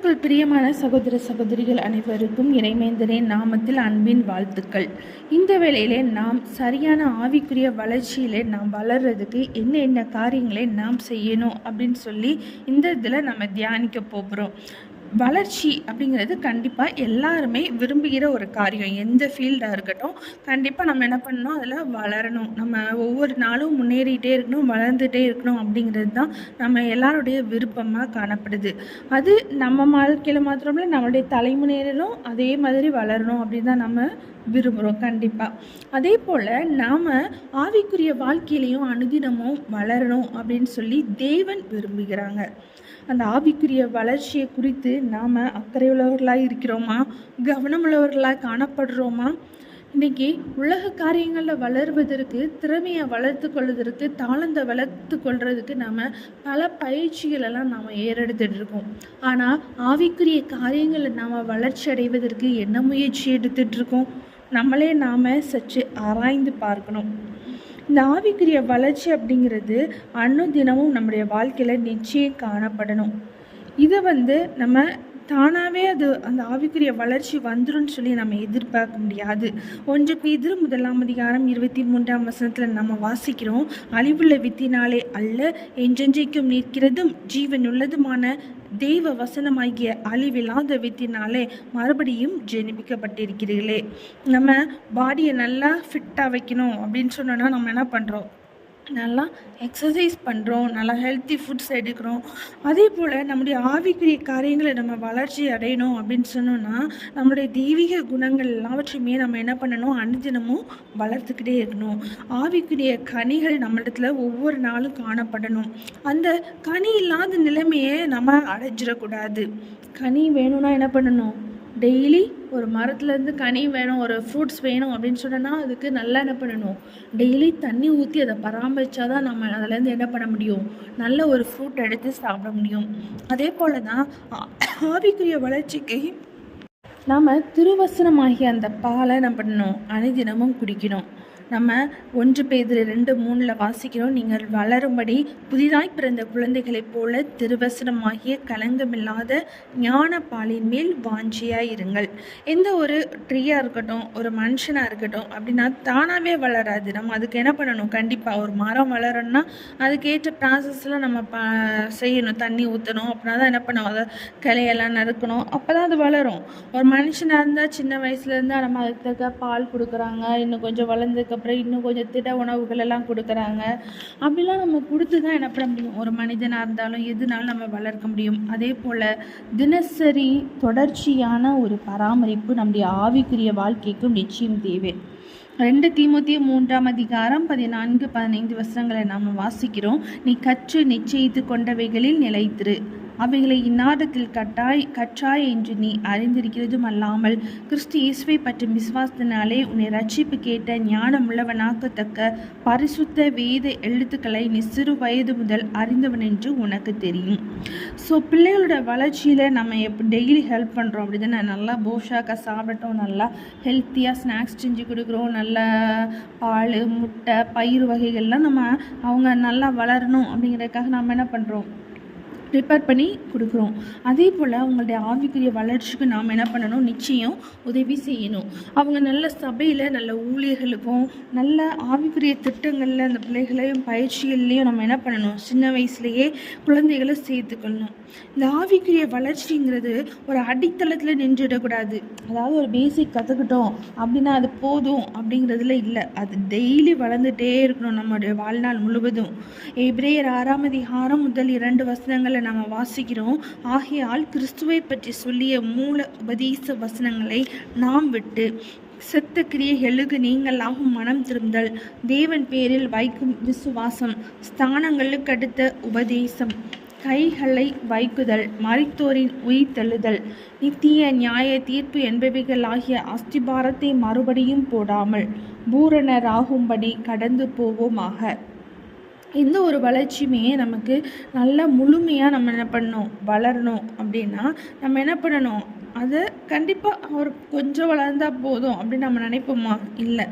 கிறிஸ்துவுக்குள் பிரியமான சகோதர சகோதரிகள் அனைவருக்கும் இறைமைந்தரின் நாமத்தில் அன்பின் வாழ்த்துக்கள். இந்த வேளையிலே நாம் சரியான ஆவிக்குரிய வளர்ச்சியிலே நாம் வளர்றதுக்கு என்ன காரியங்களை நாம் செய்யணும் அப்படின்னு சொல்லி இந்த இதில் நம்ம தியானிக்க போகிறோம். வளர்ச்சி அப்படிங்கிறது கண்டிப்பாக எல்லாருமே விரும்புகிற ஒரு காரியம். எந்த ஃபீல்டாக இருக்கட்டும், கண்டிப்பாக நம்ம என்ன பண்ணணும், அதில் வளரணும். நம்ம ஒவ்வொரு நாளும் முன்னேறிகிட்டே இருக்கணும், வளர்ந்துகிட்டே இருக்கணும் அப்படிங்கிறது தான் நம்ம எல்லாருடைய விருப்பமாக காணப்படுது. அது நம்ம வாழ்க்கையில் மாத்திரமில்லை, நம்மளுடைய தலைமுறையிலும் அதே மாதிரி வளரணும் அப்படின்னு தான் நம்ம விரும்புகிறோம். கண்டிப்பாக அதே போல் நாம் ஆவிக்குரிய வாழ்க்கையிலையும் அனுதினமும் வளரணும் அப்படின்னு சொல்லி தேவன் விரும்புகிறாங்க. அந்த ஆவிக்குரிய வளர்ச்சியை குறித்து நாம் அக்கறை உள்ளவர்களாக இருக்கிறோமா, கவனமுள்ளவர்களாக காணப்படுறோமா? இன்றைக்கி உலக காரியங்களில் வளர்வதற்கு, திறமையை வளர்த்து கொள்வதற்கு, தாளந்தை வளர்த்து கொள்வதற்கு நாம் பல பயிற்சிகளெல்லாம் நாம் ஏறெடுத்துட்டு இருக்கோம். ஆனால் ஆவிக்குரிய காரியங்களில் நாம் வளர்ச்சி அடைவதற்கு என்ன முயற்சி எடுத்துகிட்ருக்கோம்? நம்மளே நாம் சற்று ஆராய்ந்து பார்க்கணும். இந்த ஆவிக்குரிய வளர்ச்சி அப்படிங்கிறது அனுதினமும் நம்முடைய வாழ்க்கையில் நிச்சயம் காணப்படணும். இதை நம்ம தானாகவே அந்த ஆவிக்குரிய வளர்ச்சி வந்துடும் சொல்லி நம்ம எதிர்பார்க்க முடியாது. 1 பேதுரு 1:23 நம்ம வாசிக்கிறோம், அழிவுள்ள வித்தினாலே அல்ல, என்றென்றைக்கும் நிற்கிறதும் ஜீவனுள்ளதுமான தெய்வ வசனமாகிய அழிவில்லாத வித்தினாலே மறுபடியும் ஜெனிப்பிக்கப்பட்டிருக்கிறீர்களே. நம்ம பாடியை நல்லா ஃபிட்டாக வைக்கணும் அப்படின்னு சொன்னோன்னா நம்ம என்ன பண்ணுறோம், நல்லா எக்ஸசைஸ் பண்ணுறோம், நல்லா ஹெல்த்தி ஃபுட்ஸ் எடுக்கிறோம். அதே போல் நம்முடைய ஆவிக்குரிய காரியங்களை நம்ம வளர்ச்சி அடையணும் அப்படின்னு சொன்னோன்னா நம்மளுடைய தெய்வீக குணங்கள் எல்லாவற்றையுமே நம்ம என்ன பண்ணணும், அனுதினமும் வளர்த்துக்கிட்டே இருக்கணும். ஆவிக்குரிய கனிகள் நம்மளிடத்துல ஒவ்வொரு நாளும் காணப்படணும். அந்த கனி இல்லாத நிலைமையை நம்ம அடைஞ்சிடக்கூடாது. கனி வேணும்னா என்ன பண்ணணும், டெய்லி ஒரு மரத்துலேருந்து கனி வேணும், ஒரு ஃப்ரூட்ஸ் வேணும் அப்படின்னு சொன்னோன்னா அதுக்கு நல்லா என்ன பண்ணணும், டெய்லி தண்ணி ஊற்றி அதை பராமரித்தா தான் நம்ம அதிலேருந்து என்ன பண்ண முடியும், நல்ல ஒரு ஃப்ரூட் எடுத்து சாப்பிட முடியும். அதே போல் தான் ஆவிக்குரிய வளர்ச்சிக்கு நாம் திருவசனமாகிய அந்த பாலை என்ன பண்ணணும், அனுதினமும் குடிக்கணும். நம்ம 1 பேதுரு 2:3 வாசிக்கிறோம், நீங்கள் வளரும்படி புதிதாய் பிறந்த குழந்தைகளைப் போல திருவசனமாகிய கலங்கமில்லாத ஞான பாலின் மேல் வாஞ்சியாக இருங்கள். எந்த ஒரு ட்ரீயாக இருக்கட்டும், ஒரு மனுஷனாக இருக்கட்டும் அப்படின்னா தானாகவே வளராது. நம்ம அதுக்கு என்ன பண்ணணும், கண்டிப்பாக ஒரு மரம் வளரணும்னா அதுக்கேற்ற ப்ராசஸ்லாம் நம்ம செய்யணும். தண்ணி ஊற்றணும், அப்படின்னா தான் என்ன பண்ணணும், அதை கிளையெல்லாம் நறுக்கணும், அப்போ தான் அது வளரும். ஒரு மனுஷனாக இருந்தால் சின்ன வயசுலேருந்தால் நம்ம அதுக்கு தக்க பால் கொடுக்குறாங்க, இன்னும் கொஞ்சம் வளர்ந்ததுக்கு அப்புறம் இன்னும் கொஞ்சம் திட உணவுகள் எல்லாம் கொடுக்குறாங்க. அப்படிலாம் நம்ம கொடுத்து தான் என்ன பண்ண முடியும், ஒரு மனிதனாக இருந்தாலும் எதுனாலும் நம்ம வளர்க்க முடியும். அதே போல் தினசரி தொடர்ச்சியான ஒரு பராமரிப்பு நம்முடைய ஆவிக்குரிய வாழ்க்கைக்கும் நிச்சயம் தேவை. 2 தீமோத்தேயு 3:14-15 நாம் வாசிக்கிறோம், நீ கற்று நிச்சயித்து கொண்டவைகளில் நிலைத்திரு, அவைகளை இந்நாடத்தில் கற்றாய் என்று நீ அறிந்திருக்கிறதும் அல்லாமல் கிறிஸ்து இயேசுவை பற்றும் விசுவாசத்தினாலே உன்னை ரட்சிப்பு கேட்ட ஞானமுள்ளவனாக்கத்தக்க பரிசுத்த வேத எழுத்துக்களை நீ சிறு வயது முதல் அறிந்தவன் என்று உனக்கு தெரியும். ஸோ பிள்ளைகளோட வளர்ச்சியில் நம்ம டெய்லி ஹெல்ப் பண்ணுறோம் அப்படி தானே. நல்லா போஷாக்காக சாப்பிட்டோம், நல்லா ஹெல்த்தியாக ஸ்நாக்ஸ் செஞ்சு கொடுக்குறோம், நல்ல பால், முட்டை, பயிர் வகைகள்லாம் நம்ம அவங்க நல்லா வளரணும் அப்படிங்கிறதுக்காக நம்ம என்ன பண்ணுறோம், ப்ரிப்பேர் பண்ணி கொடுக்குறோம். அதே போல் அவங்களுடைய ஆவிக்குரிய வளர்ச்சிக்கு நாம் என்ன பண்ணணும், நிச்சயம் உதவி செய்யணும். அவங்க நல்ல சபையில் நல்ல ஊழியர்களுக்கும் நல்ல ஆவிக்குரிய திட்டங்களில் அந்த பிள்ளைகளையும் பயிற்சிகள்லேயும் நம்ம என்ன பண்ணணும், சின்ன வயசுலேயே குழந்தைகளை சேர்த்துக்கணும். இந்த ஆவிக்குரிய வளர்ச்சிங்கிறது ஒரு அடித்தளத்தில் நின்றுடக்கூடாது. அதாவது ஒரு பேசிக் கற்றுக்கிட்டோம் அப்படின்னா அது போதும் அப்படிங்கிறதுல இல்லை, அது டெய்லி வளர்ந்துகிட்டே இருக்கணும் நம்மளுடைய வாழ்நாள் முழுவதும். எபிரேயர் 6:1-2 நம்ம வாசிக்கிறோம், ஆகையால் கிறிஸ்துவை பற்றி சொல்லிய மூல உபதேச வசனங்களை நாம் விட்டு செத்த கிரியைகளுக்கு நீங்களாகும் மனம் திரும்புதல், தேவன் பேரில் வைக்கும் விசுவாசம், ஸ்தானங்களுக்கு அடுத்த உபதேசம், கைகளை வைக்குதல், மரித்தோரின் உயிர்த்தெழுதல், நித்திய நியாய தீர்ப்பு என்பவைகள் ஆகிய அஸ்திபாரத்தை மறுபடியும் போடாமல் பூரணராகும்படி கடந்து போவோமாக. எந்த ஒரு வளர்ச்சியுமே நமக்கு நல்ல முழுமையாக நம்ம என்ன பண்ணணும், வளரணும் அப்படின்னா நம்ம என்ன பண்ணணும், அதை கண்டிப்பாக ஒரு கொஞ்சம் வளர்ந்தால் போதும் அப்படின்னு நம்ம நினைப்போமா, இல்லை.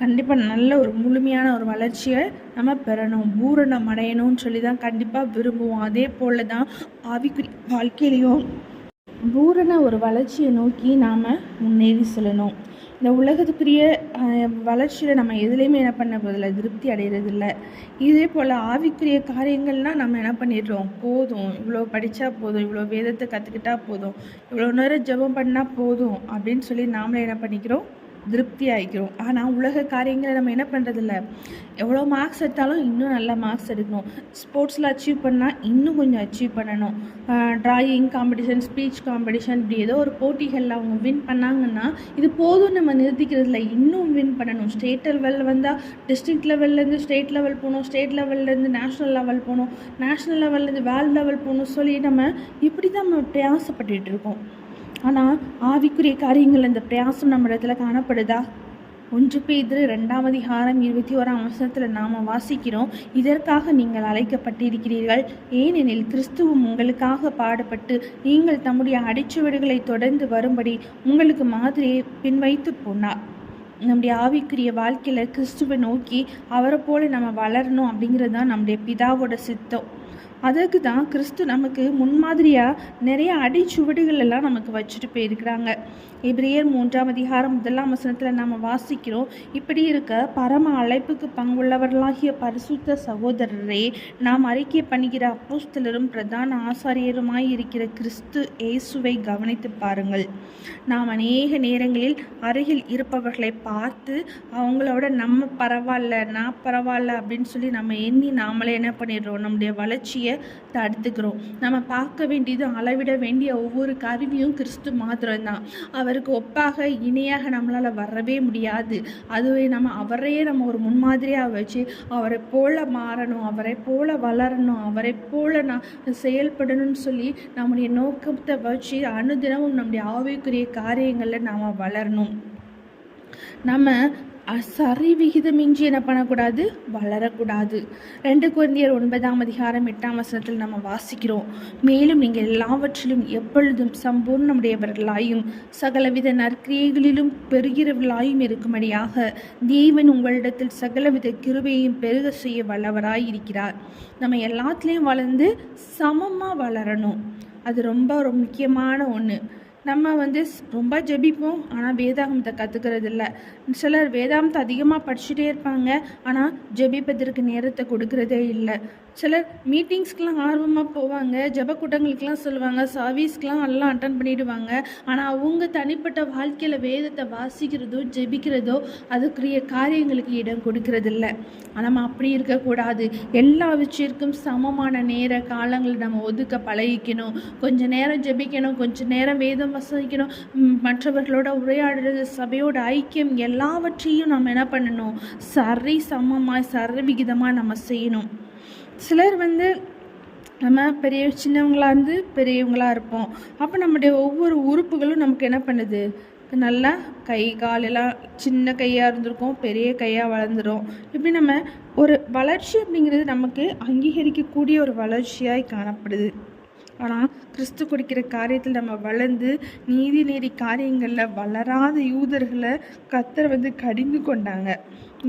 கண்டிப்பாக நல்ல ஒரு முழுமையான ஒரு வளர்ச்சியை நம்ம பெறணும், பூரணம் அடையணும்னு சொல்லி தான் கண்டிப்பாக விரும்புவோம். அதே போல் தான் ஆவிக்குரிய வாழ்க்கையிலையும் பூரண ஒரு வளர்ச்சியை நோக்கி நாம் முன்னேறி செல்லணும். இந்த உலகத்துக்குரிய வளர்ச்சியில் நம்ம எதுலேயுமே என்ன பண்ண போதில்லை, திருப்தி அடைகிறதில்ல. இதே போல் ஆவிக்குரிய காரியங்கள்னால் நம்ம என்ன பண்ணிடுறோம், போதும், இவ்வளோ படித்தா போதும், இவ்வளோ வேதத்தை கற்றுக்கிட்டா போதும், இவ்வளோ நேரம் ஜெபம் பண்ணால் போதும் அப்படின்னு சொல்லி நாமளே என்ன பண்ணிக்கிறோம், திருப்தி ஆகிக்கிறோம். ஆனால் உலக காரியங்களை நம்ம என்ன பண்ணுறதில்ல, எவ்வளோ மார்க்ஸ் எடுத்தாலும் இன்னும் நல்ல மார்க்ஸ் எடுக்கணும், ஸ்போர்ட்ஸில் அச்சீவ் பண்ணால் இன்னும் கொஞ்சம் அச்சீவ் பண்ணணும், ட்ராயிங் காம்படிஷன், ஸ்பீச் காம்படிஷன், இப்படி ஏதோ ஒரு போட்டிகளில் அவங்க வின் பண்ணாங்கன்னா இது போதும் நம்ம நிறுத்திக்கிறதுல, இன்னும் வின் பண்ணணும். ஸ்டேட் லெவலில் வந்தால் டிஸ்ட்ரிக்ட் லெவல்லேருந்து ஸ்டேட் லெவல் போகணும், ஸ்டேட் லெவல்லேருந்து நேஷ்னல் லெவல் போகணும், நேஷ்னல் லெவல்லேருந்து வேர்ல்டு லெவல் போகணும் சொல்லி நம்ம இப்படி தான் நம்ம பிரயாசப்பட்டுட்டு இருக்கோம். ஆனால் ஆவிக்குரிய காரியங்கள் இந்த பிரயாசம் நம்ம இடத்துல காணப்படுதா? 1 பேதுரு 2:21 நாம் வாசிக்கிறோம், இதற்காக நீங்கள் அழைக்கப்பட்டிருக்கிறீர்கள், ஏனெனில் கிறிஸ்துவும் உங்களுக்காக பாடுபட்டு நீங்கள் தம்முடைய அடிச்சுவடுகளை தொடர்ந்து வரும்படி உங்களுக்கு மாதிரியை பின்வைத்து போனார். நம்முடைய ஆவிக்குரிய வாழ்க்கையில் கிறிஸ்துவை நோக்கி அவரை போல நம்ம வளரணும் அப்படிங்கிறது தான் நம்முடைய பிதாவோட சித்தம். அதற்கு தான் கிறிஸ்து நமக்கு முன்மாதிரியாக நிறைய அடிச்சுவடுகள் எல்லாம் நமக்கு வச்சுட்டு போயிருக்கிறாங்க. எபிரேயர் 3:1 நாம் வாசிக்கிறோம், இப்படி இருக்க பரம அழைப்புக்கு பங்குள்ளவர்களாகிய பரிசுத்த சகோதரரே, நாம் அறிக்கை பண்ணுகிற அப்போஸ்தலரும் பிரதான ஆசாரியருமாய் இருக்கிற கிறிஸ்து இயேசுவை கவனித்து பாருங்கள். நாம் அநேக நேரங்களில் அருகில் இருப்பவர்களை பார்த்து அவங்களோட நம்ம பரவாயில்ல, நான் பரவாயில்ல அப்படின்னு சொல்லி நம்ம எண்ணி நாமளே என்ன பண்ணிடுறோம், நம்முடைய வளர்ச்சியை தடுத்துக்கிறோம். நம்ம பார்க்க வேண்டியது, அளவிட வேண்டிய ஒவ்வொரு கருவியும் கிறிஸ்து மாத்திரம்தான். அவருக்கு ஒப்பாக இணையாக நம்மளால் வரவே முடியாது. அதுவே அவரையே நம்ம ஒரு முன்மாதிரியாக வச்சு அவரை போல மாறணும், அவரை போல வளரணும், அவரை போல நான் செயல்படணும்னு சொல்லி நம்முடைய நோக்கத்தை வச்சு அனுதினமும் நம்முடைய ஆவிக்குரிய காரியங்களில் நாம் வளரணும். நம்ம சரி விகிதமின்றி என்ன பண்ணக்கூடாது, வளரக்கூடாது. 2 கொரிந்தியர் 9:8 நம்ம வாசிக்கிறோம், மேலும் நீங்கள் எல்லாவற்றிலும் எப்பொழுதும் சம்பூர்ணமுடையவர்களாயும் சகலவித நற்கிரியைகளிலும் பெறுகிறவர்களாயும் இருக்கும்படியாக தேவன் உங்களிடத்தில் சகலவித கிருபையையும் பெருக செய்ய வல்லவராய் இருக்கிறார். நம்ம எல்லாத்துலேயும் வளர்ந்து சமமாக வளரணும். அது ரொம்ப ஒரு முக்கியமான ஒன்று. நம்ம ரொம்ப ஜெபிப்போம், ஆனால் வேதாகமத்தை கற்றுக்கிறது இல்லை. சிலர் வேதாகமத்தை அதிகமாக படிச்சுட்டே இருப்பாங்க, ஆனால் ஜெபிப்பதற்கு நேரத்தை கொடுக்கறதே இல்லை. சிலர் மீட்டிங்ஸ்க்கெலாம் ஆர்வமாக போவாங்க, ஜெபக்கூட்டங்களுக்கெலாம் சொல்லுவாங்க, சர்வீஸ்க்கெலாம் எல்லாம் அட்டன் பண்ணிவிடுவாங்க, ஆனால் அவங்க தனிப்பட்ட வாழ்க்கையில் வேதத்தை வாசிக்கிறதோ ஜெபிக்கிறதோ அதுக்குரிய காரியங்களுக்கு இடம் கொடுக்கறதில்ல. நம்ம அப்படி இருக்கக்கூடாது. எல்லா விஷயத்திற்கும் சமமான நேர காலங்கள் நம்ம ஒதுக்க பழகிக்கணும். கொஞ்சம் நேரம் ஜெபிக்கணும், கொஞ்சம் நேரம் வேதம் வசிக்கணும், மற்றவர்களோட உரையாடுறது, சபையோட ஐக்கியம், எல்லாவற்றையும் நம்ம என்ன பண்ணணும், சரி சமமாக சரி விகிதமாக நம்ம செய்யணும். சிலர் நம்ம சின்னவங்களாக இருந்து பெரியவங்களாக இருப்போம். அப்போ நம்முடைய ஒவ்வொரு உறுப்புகளும் நமக்கு என்ன பண்ணுது, நல்லா கை காலெல்லாம் சின்ன கையாக இருந்திருக்கும், பெரிய கையாக வளர்ந்துடும். இப்படி நம்ம ஒரு வளர்ச்சி அப்படிங்கிறது நமக்கு அங்கீகரிக்கக்கூடிய ஒரு வளர்ச்சியாய் காணப்படுது. ஆனால் கிறிஸ்து கொடுக்கிற காரியத்தில் நம்ம வளர்ந்து நீதி நெறி காரியங்களில் வளராத யூதர்களை கர்த்தர் கடிந்து கொண்டாங்க.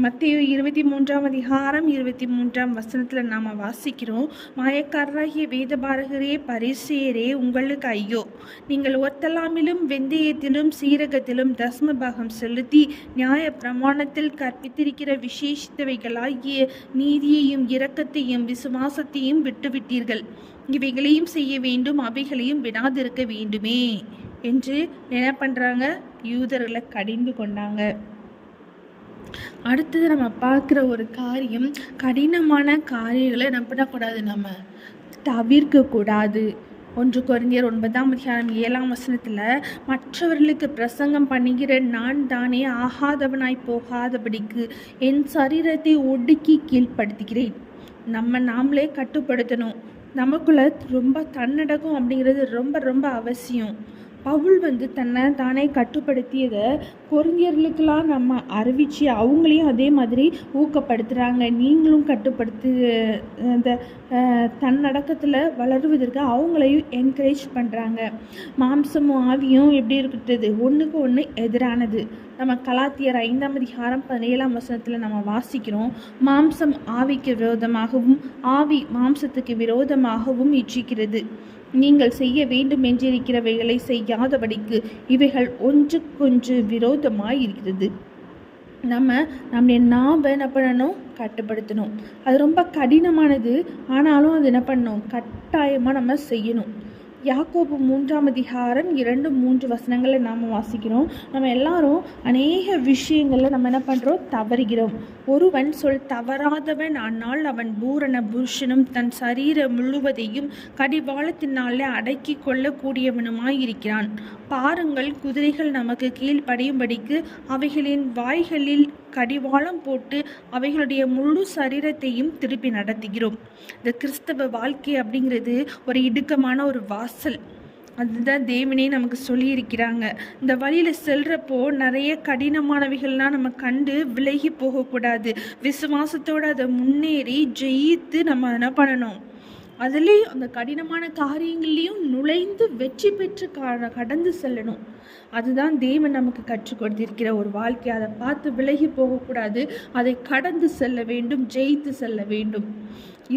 மத்தேயு 23:23 நாம் வாசிக்கிறோம், மாயக்காரராகிய வேதபாரகரே பரிசேயரே உங்களுக்கு ஐயோ, நீங்கள் ஒத்தலாமிலும் வெந்தயத்திலும் சீரகத்திலும் தஸ்ம பாகம் செலுத்தி நியாய பிரமாணத்தில் கற்பித்திருக்கிற விசேஷித்தவைகளாகிய நீதியையும் இரக்கத்தையும் விசுவாசத்தையும் விட்டுவிட்டீர்கள். இவைகளையும் செய்ய வேண்டும், அவைகளையும் விடாதிருக்க வேண்டுமே என்று என்ன பண்ணுறாங்க, யூதர்களை கடிந்து கொண்டாங்க. அடுத்தது நம்ம பார்க்குற ஒரு காரியம், கடினமான காரியங்களை என்ன பண்ணக்கூடாது, நம்ம தவிர்க்கக்கூடாது. 1 கொரிந்தியர் 9:7 மற்றவர்களுக்கு பிரசங்கம் பண்ணுகிற நான் தானே ஆகாதவனாய் போகாதபடிக்கு என் சரீரத்தை ஒடுக்கி கீழ்ப்படுத்துகிறேன். நாமளே கட்டுப்படுத்தணும். நமக்குள்ள ரொம்ப தன்னடக்கம் அப்படிங்கிறது ரொம்ப ரொம்ப அவசியம். பவுல் தன்னை தானே கட்டுப்படுத்தியதை கொரிந்தியர்களுக்கெல்லாம் நம்ம அறிவித்து அவங்களையும் அதே மாதிரி ஊக்கப்படுத்துகிறாங்க. நீங்களும் கட்டுப்படுத்து, அந்த தன்னடக்கத்தில் வளருவதற்கு அவங்களையும் என்கரேஜ் பண்ணுறாங்க. மாம்சமும் ஆவியும் எப்படி இருக்குது, ஒன்றுக்கு ஒன்று எதிரானது. நம்ம கலாத்தியர் 5:17 நம்ம வாசிக்கிறோம், மாம்சம் ஆவிக்கு விரோதமாகவும் ஆவி மாம்சத்துக்கு விரோதமாகவும் இச்சிக்கிறது. நீங்கள் செய்ய வேண்டும் என்றிருக்கிறவைகளை செய்யாதபடிக்கு இவைகள் ஒன்றுக்கொன்று விரோதமாய் இருக்கிறது. நம்முடைய நாவை என்ன பண்ணணும்? கட்டுப்படுத்தணும். அது ரொம்ப கடினமானது, ஆனாலும் அது என்ன பண்ணணும்? கட்டாயமாக நம்ம செய்யணும். யாக்கோபு 3ஆம் அதிகாரம் 2-3 வசனங்களை நாம் வாசிக்கிறோம். நம்ம எல்லாரும் அநேக விஷயங்களில் நம்ம என்ன பண்ணுறோம்? தவறுகிறோம். ஒருவன் சொல் தவறாதவன் ஆனால் அவன் பூரண புருஷனும் தன் சரீரம் முழுவதையும் கடிவாளத்தினாலே அடக்கி கொள்ளக்கூடியவனுமாய் இருக்கிறான். பாருங்கள், குதிரைகள் நமக்கு கீழ்ப்படியும்படிக்கு அவைகளின் வாய்களில் கடிவாளம் போட்டு அவைகளுடைய முழு சரீரத்தையும் திருப்பி நடத்துகிறோம். இந்த கிறிஸ்தவ வாழ்க்கை அப்படிங்கிறது ஒரு இடுக்கமான ஒரு வாசல். அதுதான் தேவனே நமக்கு சொல்லியிருக்கிறாங்க. இந்த வழியில் செல்றப்போ நிறைய கடினமானவைகள்லாம் நம்ம கண்டு விலகி போகக்கூடாது. விசுவாசத்தோடு அதை முன்னேறி ஜெயித்து நம்ம என்ன பண்ணணும்? அதுலேயும் அந்த கடினமான காரியங்கள்லையும் நுழைந்து வெற்றி பெற்று கடந்து செல்லணும். அதுதான் தேவன் நமக்கு கற்றுக் கொடுத்திருக்கிற ஒரு வாழ்க்கை. அதை பார்த்து விலகி போகக்கூடாது. அதை கடந்து செல்ல வேண்டும், ஜெயித்து செல்ல வேண்டும்.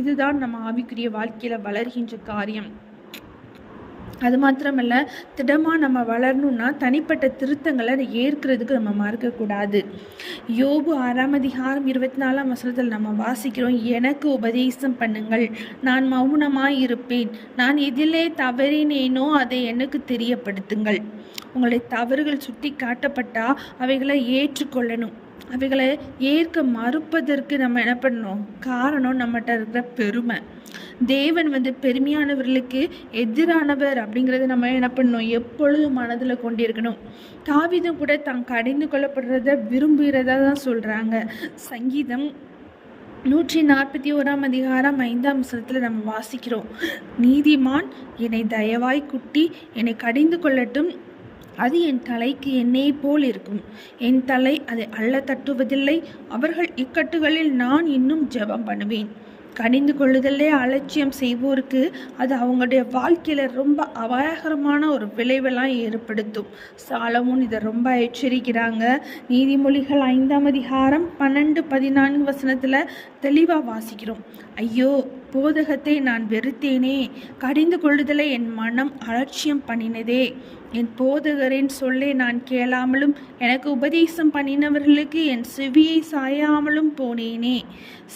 இதுதான் நம்ம ஆவிக்குரிய வாழ்க்கையில் வளர்கின்ற காரியம். அது மாத்திரமல்ல, திடமாக நம்ம வளரணும்னா தனிப்பட்ட திருத்தங்களை ஏற்கிறதுக்கு நம்ம மறக்கக்கூடாது. யோபு 6ஆம் அதிகாரம் 24ஆம் வசனத்தில் நம்ம வாசிக்கிறோம், எனக்கு உபதேசம் பண்ணுங்கள், நான் மௌனமாய் இருப்பேன், நான் எதிலே தவறினேனோ அதை எனக்கு தெரியப்படுத்துங்கள். உங்களுடைய தவறுகள் சுட்டி காட்டப்பட்டா அவைகளை ஏற்றுக்கொள்ளணும். அவைகளை ஏற்க மறுப்பதற்கு நம்ம என்ன பண்ணணும்? காரணம் நம்மகிட்ட இருக்கிற பெருமை. தேவன் பெருமையானவர்களுக்கு எதிரானவர் அப்படிங்கிறத நம்ம என்ன பண்ணணும்? எப்பொழுதும் மனதில் கொண்டிருக்கணும். தாவீதும் கூட தான் கடிந்து கொள்ளப்படுறத விரும்புகிறதா தான் சொல்கிறாங்க. சங்கீதம் 141ஆம் அதிகாரம் 5ஆம் வசனத்தில் நம்ம வாசிக்கிறோம், நீதிமான் என்னை தயவாய் குட்டி என்னை கடிந்து கொள்ளட்டும், அது என் தலைக்கு எண்ணெயை போல் இருக்கும், என் தலை அதை அள்ள தட்டுவதில்லை, அவர்கள் இக்கட்டுகளில் நான் இன்னும் ஜெபம் பண்ணுவேன். கடிந்து கொள்ளுதலே அலட்சியம் செய்வோருக்கு அது அவங்களுடைய வாழ்க்கையில் ரொம்ப அபாயகரமான ஒரு விளைவெல்லாம் ஏற்படுத்தும். சாலமோன் இதை ரொம்ப எச்சரிக்கிறாங்க. நீதிமொழிகள் 5ஆம் அதிகாரம் 12-14 வசனத்தில் தெளிவாக வாசிக்கிறோம், ஐயோ போதகத்தை நான் வெறுத்தேனே, கடிந்து கொள்ளுதலை என் மனம் அலட்சியம் பண்ணினதே, என் போதகரின் சொல்லை நான் கேளாமலும் எனக்கு உபதேசம் பண்ணினவர்களுக்கு என் செவியை சாயாமலும் போனேனே,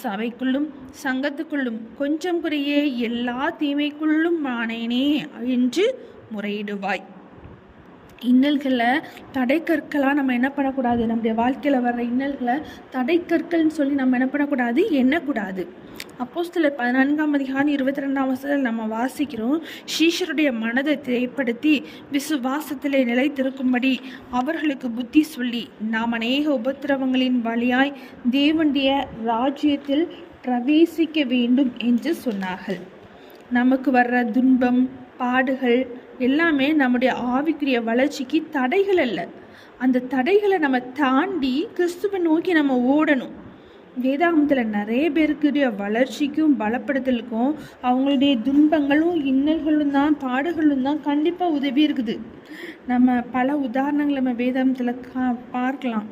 சபைக்குள்ளும் சங்கத்துக்குள்ளும் கொஞ்சம் குறைய எல்லா தீமைக்குள்ளும் ஆனேனே என்று முறையிடுவாய். இன்னல்களை தடைக்கற்களாக நம்ம என்ன பண்ணக்கூடாது? நம்முடைய வாழ்க்கையில் வர்ற இன்னல்களை தடைக்கற்கள்னு சொல்லி நம்ம என்ன பண்ணக்கூடாது? எண்ணக்கூடாது. அப்போஸ்தலர் 14ஆம் அதிகாரம் 22ஆம் வசனத்தில் நம்ம வாசிக்கிறோம், சீஷருடைய மனதை திரைப்படுத்தி விசுவாசத்திலே நிலைத்திருக்கும்படி அவர்களுக்கு புத்தி சொல்லி நாம் அநேக உபத்திரவங்களின் வழியாய் தேவனுடைய ராஜ்யத்தில் பிரவேசிக்க வேண்டும் என்று சொன்னார்கள். நமக்கு வர்ற துன்பம், பாடுகள் எல்லாமே நம்முடைய ஆவிக்குரிய வளர்ச்சிக்கு தடைகள் அல்ல. அந்த தடைகளை நம்ம தாண்டி கிறிஸ்துவை நோக்கி நம்ம ஓடணும். வேதாகமத்தில் நிறைய பேருக்குடைய வளர்ச்சிக்கும் பலப்படுத்தலுக்கும் அவங்களுடைய துன்பங்களும் இன்னல்களும் தான், பாடுகளும் தான் கண்டிப்பாக உதவி இருக்குது. நம்ம பல உதாரணங்களை நம்ம வேதாகமத்தில் பார்க்கலாம்.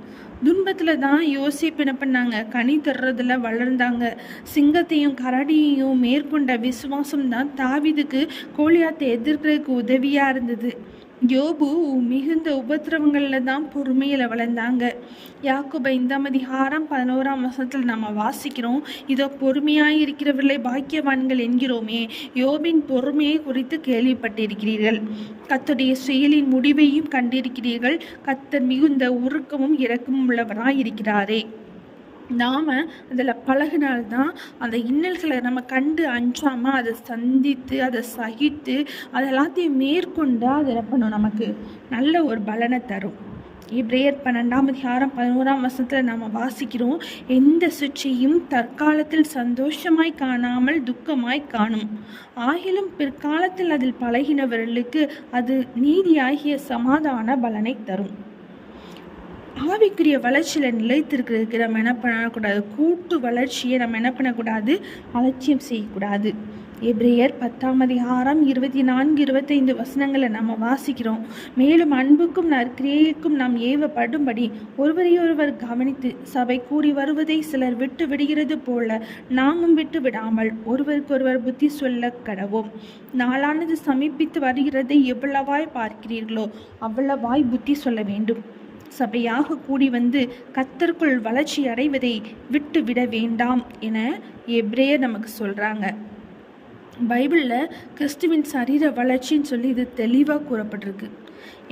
துன்பத்தில் தான் யோசிப்பு என்ன பண்ணாங்க? கனி தர்றதில் வளர்ந்தாங்க. சிங்கத்தையும் கரடியையும் மேற்கொண்ட விசுவாசம் தான் தாவீதுக்கு கோலியாத்தை எதிர்க்கிறதுக்கு உதவியாக இருந்தது. யோபு மிகுந்த உபத்திரவங்களில் தான் பொறுமையில் வளர்ந்தாங்க. யாக்கோபு 5ஆம் அதிகாரம் 11ஆம் வசனத்தில் நம்ம வாசிக்கிறோம், இதோ பொறுமையாக இருக்கிறவர்களை பாக்கியவான்கள் என்கிறோமே, யோபின் பொறுமையை குறித்து கேள்விப்பட்டிருக்கிறீர்கள், கர்த்தருடைய செயலின் முடிவையும் கண்டிருக்கிறீர்கள், கர்த்தர் மிகுந்த உருக்கமும் இரக்கமும் உள்ளவராய் இருக்கிறாரே. நாம் அதில் பழகினால்தான் அந்த இன்னல்களை நம்ம கண்டு அஞ்சாமல் அதை சந்தித்து அதை சகித்து அதை எல்லாத்தையும் மேற்கொண்டு அதை என்ன பண்ணும்? நமக்கு நல்ல ஒரு பலனை தரும். எபிரேயர் 12ஆம் அதிகாரம் 11ஆம் வசனத்தில் நாம் வாசிக்கிறோம், எந்த சிற்றையும் தற்காலத்தில் சந்தோஷமாய் காணாமல் துக்கமாய் காணும், ஆகிலும் பிற்காலத்தில் அதில் பழகினவர்களுக்கு அது நீதியாகிய சமாதான பலனை தரும். ஆவிக்குரிய வளர்ச்சியில் நிலைத்திருக்கிறதுக்கு நம்ம என்ன பண்ணக்கூடாது? கூட்டு வளர்ச்சியை நம்ம என்ன பண்ணக்கூடாது? அலட்சியம் செய்யக்கூடாது. எபிரேயர் 10:24-25 நம்ம வாசிக்கிறோம். மேலும் அன்புக்கும் நற்கிரியைக்கும் நாம் ஏவப்படும்படி ஒருவரையொருவர் கவனித்து சபை கூடி வருவதை சிலர் விட்டு விடுகிறது போல நாமும் விட்டு விடாமல் ஒருவருக்கொருவர் புத்தி சொல்ல கடவோம். நாளானது சமீபித்து வருகிறதை எவ்வளவாய் பார்க்கிறீர்களோ அவ்வளவாய் புத்தி சொல்ல வேண்டும். சபையாக கூடி வந்து கர்த்தருக்குள் வளர்ச்சி அடைவதை விட்டு விட வேண்டாம் என எபிரேயர் நமக்கு சொல்றாங்க. பைபிளில் கிறிஸ்துவின் சரீர வளர்ச்சின்னு சொல்லி இது தெளிவாக கூறப்பட்டிருக்கு.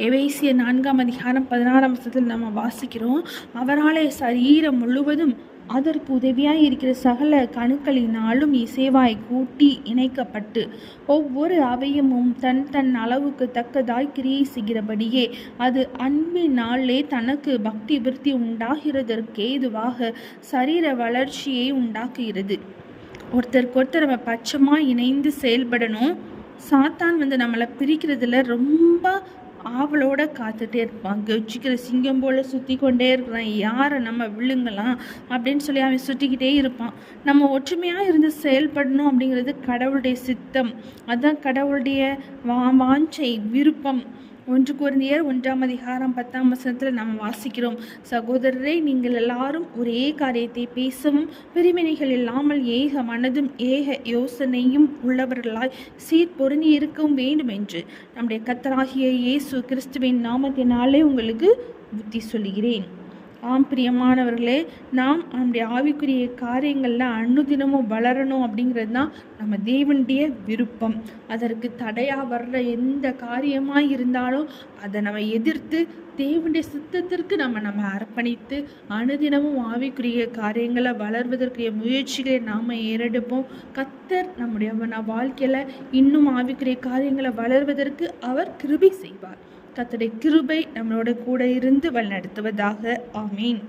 எபேசியர் 4:16 நம்ம வாசிக்கிறோம். அவராலே சரீரம் முழுவதும் அதற்கு உதவியாய் இருக்கிற சகல கணுக்களினாலும் இசைவாய் கூட்டி இணைக்கப்பட்டு ஒவ்வொரு அவயமும் தன் தன் அளவுக்கு தக்கதாய் கிரியை செய்கிறபடியே அது அன்பினாலே தனக்கு பக்தி விருத்தி உண்டாகிறதற்கு ஏதுவாக சரீர வளர்ச்சியை உண்டாக்குகிறது. ஒருத்தருக்கு நம்ம பட்சமாக இணைந்து செயல்படணும். சாத்தான் நம்மளை பிரிக்கிறதுல ரொம்ப ஆவலோட காத்துட்டே இருப்பான். கெச்சிக்கிற சிங்கம் போல சுற்றி கொண்டே இருக்கிறான், யாரை நம்ம விழுங்கலாம் அப்படின்னு சொல்லி அவன் சுற்றிக்கிட்டே இருப்பான். நம்ம ஒற்றுமையாக இருந்து செயல்படணும் அப்படிங்கிறது கடவுளுடைய சித்தம். அதுதான் கடவுளுடைய வாஞ்சை, விருப்பம். 1 கொரிந்தியர் 1:10 நம்ம வாசிக்கிறோம். சகோதரரை, நீங்கள் எல்லாரும் ஒரே காரியத்தை பேசவும் பிரிவினைகள் இல்லாமல் ஏக மனதும் ஏக யோசனையும் உள்ளவர்களாய் சீர்பொருந்தி இருக்கவும் வேண்டும் என்று நம்முடைய கர்த்தராகிய இயேசு கிறிஸ்துவின் நாமத்தினாலே உங்களுக்கு புத்தி சொல்கிறேன். ஆம் பிரியமானவர்களே, நாம் நம்முடைய ஆவிக்குரிய காரியங்களில் அனுதினமும் வளரணும் அப்படிங்கிறது தான் நம்ம தேவனுடைய விருப்பம். அதற்கு தடையாக வர்ற எந்த காரியமாக இருந்தாலும் அதை நம்ம எதிர்த்து தேவனுடைய சித்தத்திற்கு நம்ம அர்ப்பணித்து அனுதினமும் ஆவிக்குரிய காரியங்களை வளர்வதற்குரிய முயற்சிகளை நாம் ஏறெடுப்போம். கர்த்தர் நம்முடைய வாழ்க்கையில் இன்னும் ஆவிக்குரிய காரியங்களை வளர்வதற்கு அவர் கிருபை செய்வார். கர்த்தருடைய கிருபை நம்மளோட கூட இருந்து வழிநடத்துவதாக. ஆமீன்.